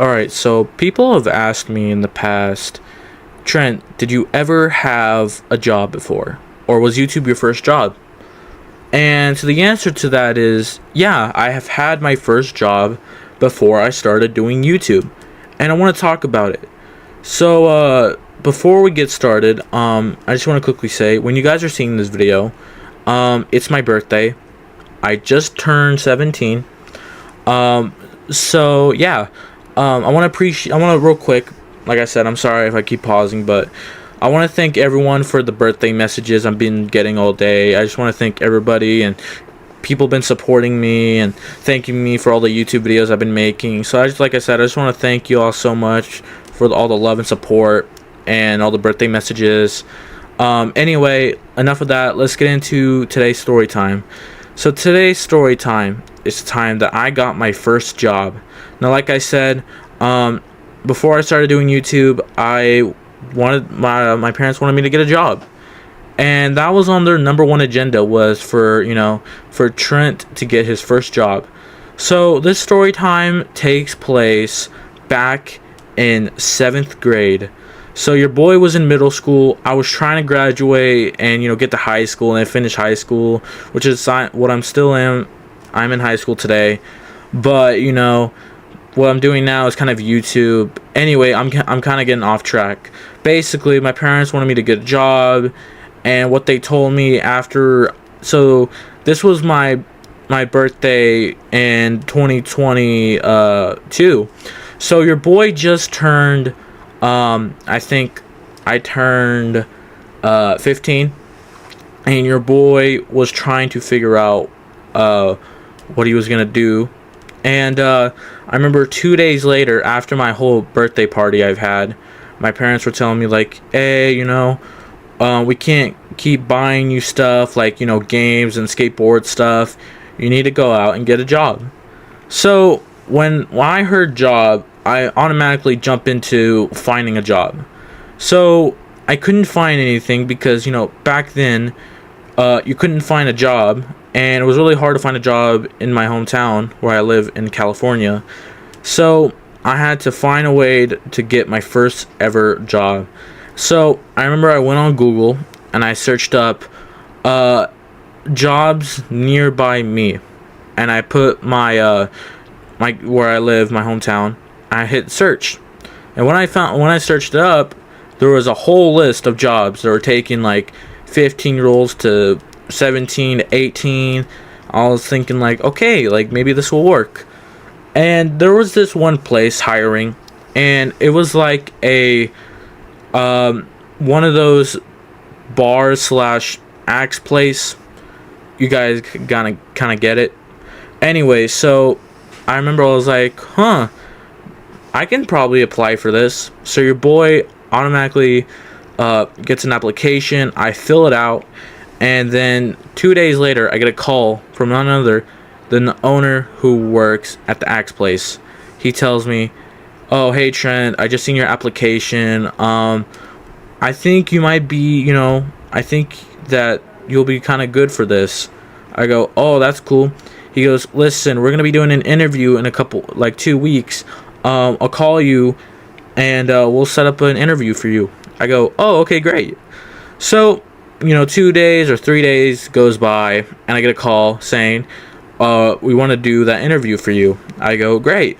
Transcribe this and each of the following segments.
Alright, so people have asked me in the past, Trent, did you ever have a job before? Or was YouTube your first job? And so the answer to that is, yeah, I have had my first job before I started doing YouTube. And I want to talk about it. So, before we get started, I just want to quickly say, when you guys are seeing this video, it's my birthday. I just turned 17. So yeah, I want to real quick, like I said, I'm sorry if I keep pausing, but I want to thank everyone for the birthday messages I've been getting all day. I just want to thank everybody, and people been supporting me and thanking me for all the YouTube videos I've been making. So like I said, I just want to thank you all so much for all the love and support and all the birthday messages. Anyway, enough of that. Let's get into today's story time. So today's story time is the time that I got my first job. Now, like I said, before I started doing YouTube, my parents wanted me to get a job, and that was on their number one agenda, was for Trent to get his first job. So this story time takes place back in 7th grade. So your boy was in middle school. I was trying to graduate and get to high school and finish high school, which is what I'm still in. I'm in high school today, but what I'm doing now is kind of YouTube. Anyway, I'm kind of getting off track. Basically, my parents wanted me to get a job, and what they told me after. So this was my birthday in 2022. So your boy just turned. I think I turned 15, and your boy was trying to figure out what he was gonna do. And I remember 2 days later, after my whole birthday party I've had, my parents were telling me, like, hey, we can't keep buying you stuff like games and skateboard stuff. You need to go out and get a job. So when I heard job, I automatically jump into finding a job. So I couldn't find anything because back then you couldn't find a job, and it was really hard to find a job in my hometown where I live in California. So I had to find a way to get my first ever job. So I remember I went on Google and I searched up jobs nearby me, and I put my where I live, my hometown. I hit search, and when I searched it up, there was a whole list of jobs that were taking like 15-year-olds to 17 to 18. I was thinking, like, okay, like maybe this will work. And there was this one place hiring, and it was like a one of those bars slash axe place. You guys kind of get it. Anyway, so I remember I was like, I can probably apply for this. So your boy automatically gets an application. I fill it out, and then 2 days later, I get a call from none other than the owner who works at the axe place. He tells me, "Oh, hey Trent, I just seen your application. I think you might be, I think that you'll be kind of good for this." I go, "Oh, that's cool." He goes, "Listen, we're gonna be doing an interview in 2 weeks. I'll call you, and we'll set up an interview for you." I go, "Oh, okay, great." So 2 days or 3 days goes by, and I get a call saying, "We want to do that interview for you." I go, "Great."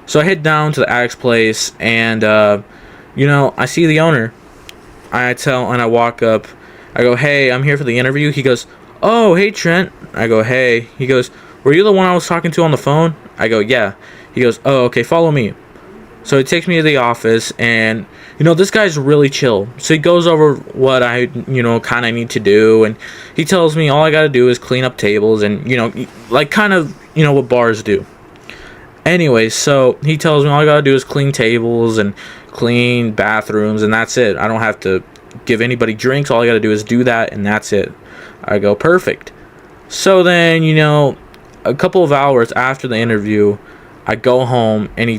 So I head down to the axe place, and I see the owner. I walk up. I go, "Hey, I'm here for the interview." He goes, "Oh, hey Trent." I go, "Hey." He goes, "Were you the one I was talking to on the phone?" I go, "Yeah." He goes, "Oh, okay, follow me." So he takes me to the office, and this guy's really chill. So he goes over what I kind of need to do, and he tells me all I got to do is clean up tables, and like kind of what bars do. Anyway, so he tells me all I got to do is clean tables and clean bathrooms, and that's it. I don't have to give anybody drinks. All I got to do is do that, and that's it. I go, "Perfect." So then a couple of hours after the interview, I go home, and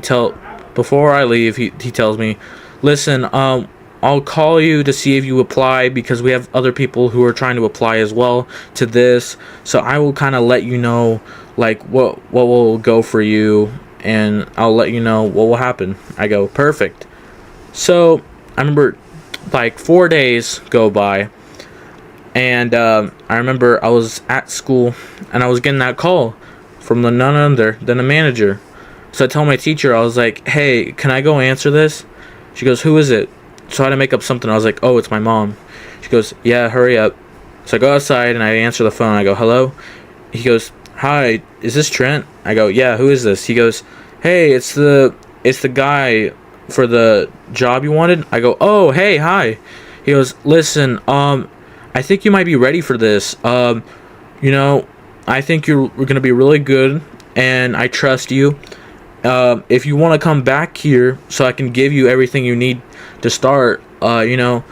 before I leave, he tells me, "Listen, I'll call you to see if you apply, because we have other people who are trying to apply as well to this. So I will kind of let you know like what will go for you and I'll let you know what will happen. I go, perfect. So I remember like 4 days go by, and I remember I was at school and I was getting that call from the none other than the manager. So I tell my teacher, I was like, hey, can I go answer this? She goes, who is it? So I had to make up something. I was like, oh, it's my mom. She goes, yeah, hurry up. So I go outside and I answer the phone. I go, hello? He goes, hi, is this Trent? I go, yeah, who is this? He goes, hey, it's the guy for the job you wanted. I go, oh, hey, hi. He goes, listen, I think you might be ready for this. You know, I think you're gonna be really good, and I trust you. If you want to come back here so I can give you everything you need to start, you know,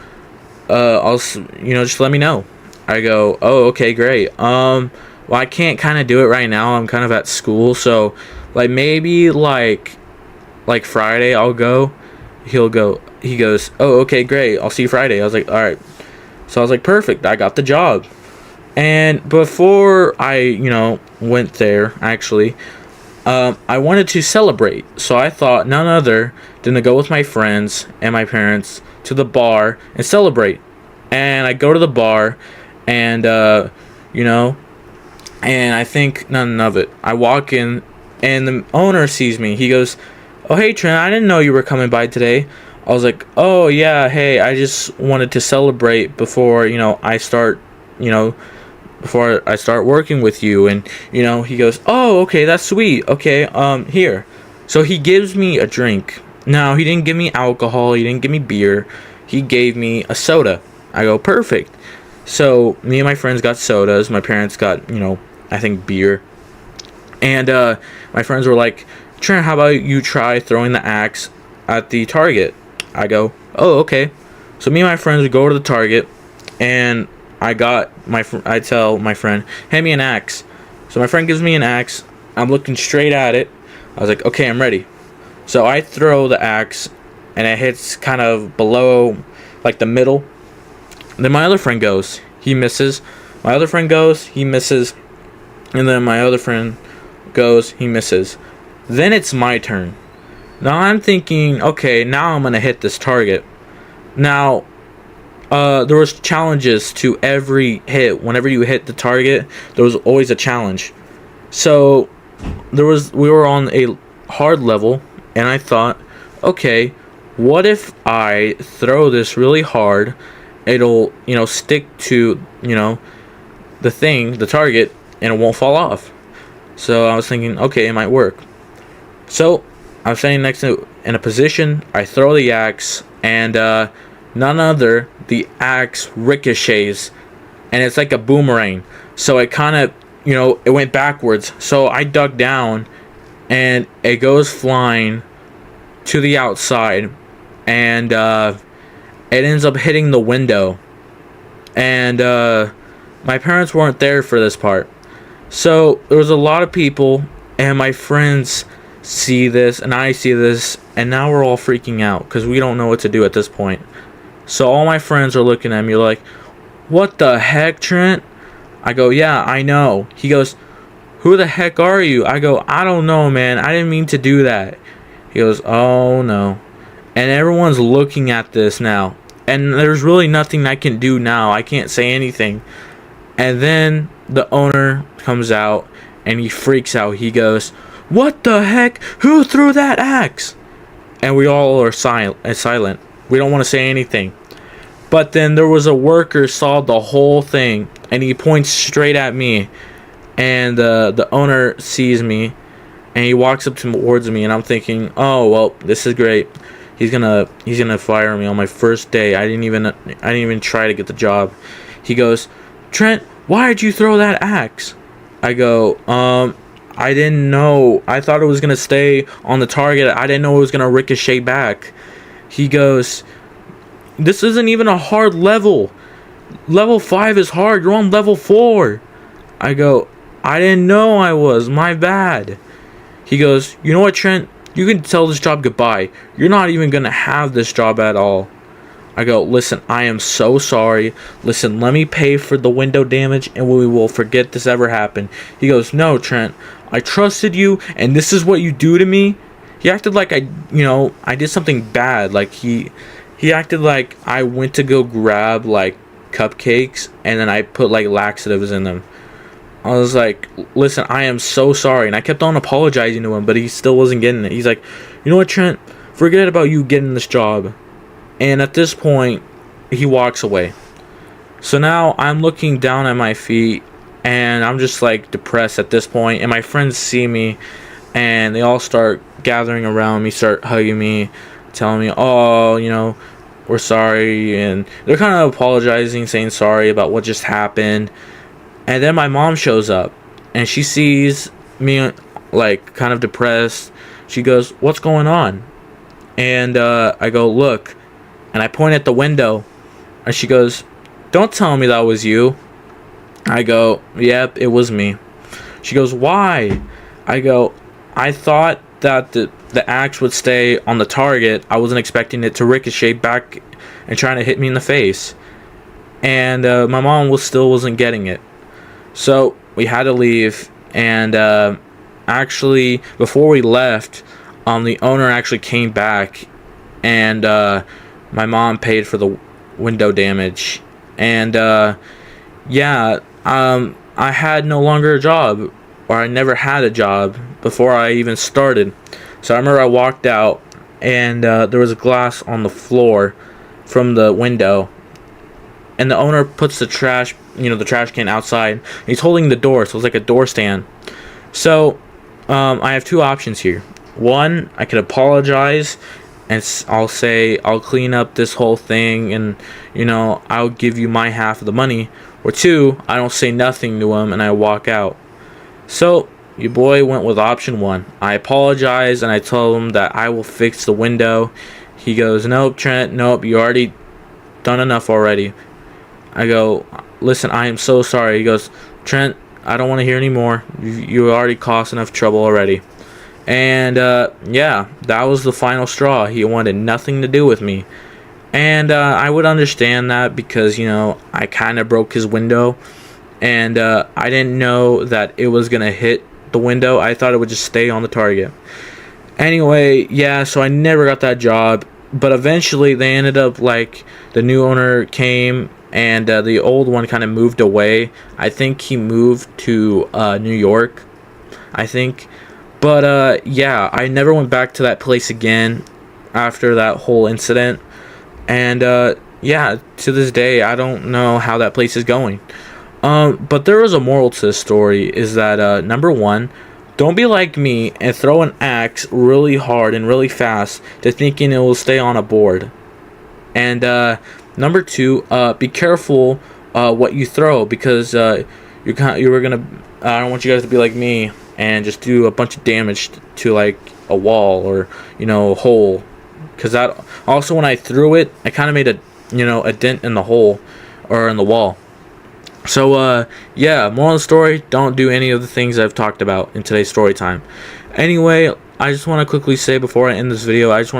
just let me know. I go, oh, okay, great. Well, I can't kind of do it right now. I'm kind of at school, so like maybe like Friday I'll go. He goes, oh, okay, great. I'll see you Friday. I was like, all right. So I was like, perfect. I got the job. And before I, went there, actually, I wanted to celebrate. So I thought none other than to go with my friends and my parents to the bar and celebrate. And I go to the bar, and, and I think none of it. I walk in, and the owner sees me. He goes, oh, hey, Trent, I didn't know you were coming by today. I was like, oh, yeah, hey, I just wanted to celebrate before, I start working with you. And, he goes, oh, okay, that's sweet. Okay, here. So he gives me a drink. Now, he didn't give me alcohol. He didn't give me beer. He gave me a soda. I go, perfect. So me and my friends got sodas. My parents got, I think beer. And my friends were like, Trent, how about you try throwing the axe at the target? I go, oh, okay. So me and my friends would go to the target, and I tell my friend, hand me an axe. So my friend gives me an axe. I'm looking straight at it. I was like, okay, I'm ready. So I throw the axe, and it hits kind of below, like the middle. Then my other friend goes, he misses. My other friend goes, he misses. And then my other friend goes, he misses. Then it's my turn. Now I'm thinking, okay, now I'm gonna hit this target. Now, there was challenges to every hit. Whenever you hit the target, there was always a challenge. So we were on a hard level, and I thought, okay, what if I throw this really hard? It'll, stick to, the target, and it won't fall off. So I was thinking, okay, it might work. So I'm standing next to in a position. I throw the axe, and none other, the axe ricochets, and it's like a boomerang. So it kind of, it went backwards. So I dug down, and it goes flying to the outside, and it ends up hitting the window. And my parents weren't there for this part. So there was a lot of people, and my friends see this, and I see this, and now we're all freaking out because we don't know what to do at this point. So all my friends are looking at me like, what the heck, Trent? I go, yeah, I know. He goes, who the heck are you? I go, I don't know, man. I didn't mean to do that. He goes, oh no. And everyone's looking at this now, and there's really nothing I can do now. I can't say anything. And then the owner comes out, and he freaks out. He goes, what the heck? Who threw that axe? And we all are silent. We don't want to say anything. But then there was a worker saw the whole thing, and he points straight at me. And the owner sees me, and he walks up towards me, and I'm thinking, oh well, this is great. He's gonna fire me on my first day. I didn't even try to get the job. He goes, Trent, why did you throw that axe? I go, I didn't know. I thought it was going to stay on the target. I didn't know it was going to ricochet back. He goes, this isn't even a hard level. Level 5 is hard. You're on level 4. I go, I didn't know I was. My bad. He goes, you know what, Trent? You can tell this job goodbye. You're not even going to have this job at all. I go, listen, I am so sorry. Listen, let me pay for the window damage and we will forget this ever happened. He goes, no, Trent, I trusted you and this is what you do to me? He acted like I did something bad. Like he acted like I went to go grab like cupcakes and then I put like laxatives in them. I was like, listen, I am so sorry. And I kept on apologizing to him, but he still wasn't getting it. He's like, you know what, Trent? Forget about you getting this job. And at this point, he walks away. So now I'm looking down at my feet and I'm just like depressed at this point. And my friends see me and they all start gathering around me, start hugging me, telling me, oh, we're sorry. And they're kind of apologizing, saying sorry about what just happened. And then my mom shows up and she sees me like kind of depressed. She goes, what's going on? And I go, look. And I point at the window, and she goes, don't tell me that was you. I go, yep, it was me. She goes, why? I go, I thought that the axe would stay on the target. I wasn't expecting it to ricochet back and trying to hit me in the face. And my mom still wasn't getting it. So we had to leave, and actually, before we left, the owner actually came back, and my mom paid for the window damage. And I had no longer a job, or I never had a job before I even started. So I remember I walked out and there was a glass on the floor from the window, and the owner puts the trash can outside, and he's holding the door, so it's like a door stand. So I have two options here. One, I could apologize and I'll say I'll clean up this whole thing and I'll give you my half of the money. Or two, I don't say nothing to him and I walk out. So your boy went with option one. I apologize and I told him that I will fix the window. He goes, nope, Trent, nope, you already done enough already. I go, listen, I am so sorry. He goes, Trent, I don't want to hear any more. You already caused enough trouble already. And that was the final straw. He wanted nothing to do with me. And I would understand that because, I kind of broke his window. And I didn't know that it was going to hit the window. I thought it would just stay on the target. Anyway, so I never got that job. But eventually they ended up the new owner came and the old one kind of moved away. I think he moved to New York, I think. But I never went back to that place again after that whole incident. And to this day I don't know how that place is going. But there was a moral to this story, is that number one, don't be like me and throw an axe really hard and really fast to thinking it will stay on a board. And number two, be careful what you throw, because I don't want you guys to be like me and just do a bunch of damage to like a wall or a hole, because that also, when I threw it, I kind of made a dent in the hole or in the wall. So moral of the story, don't do any of the things I've talked about in today's story time. Anyway, I just want to quickly say, before I end this video, thank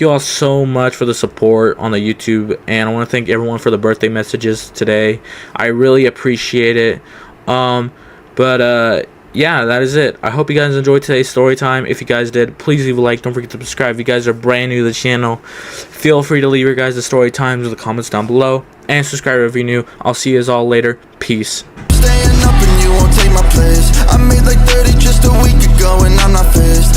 you all so much for the support on the YouTube, and I want to thank everyone for the birthday messages today. I really appreciate it. That is it. I hope you guys enjoyed today's story time. If you guys did, please leave a like. Don't forget to subscribe. If you guys are brand new to the channel, feel free to leave your guys' story times in the comments down below, and subscribe if you're new. I'll see you all later. Peace. Staying up and you won't take my place. I made like 30 just a week ago and I'm not faced.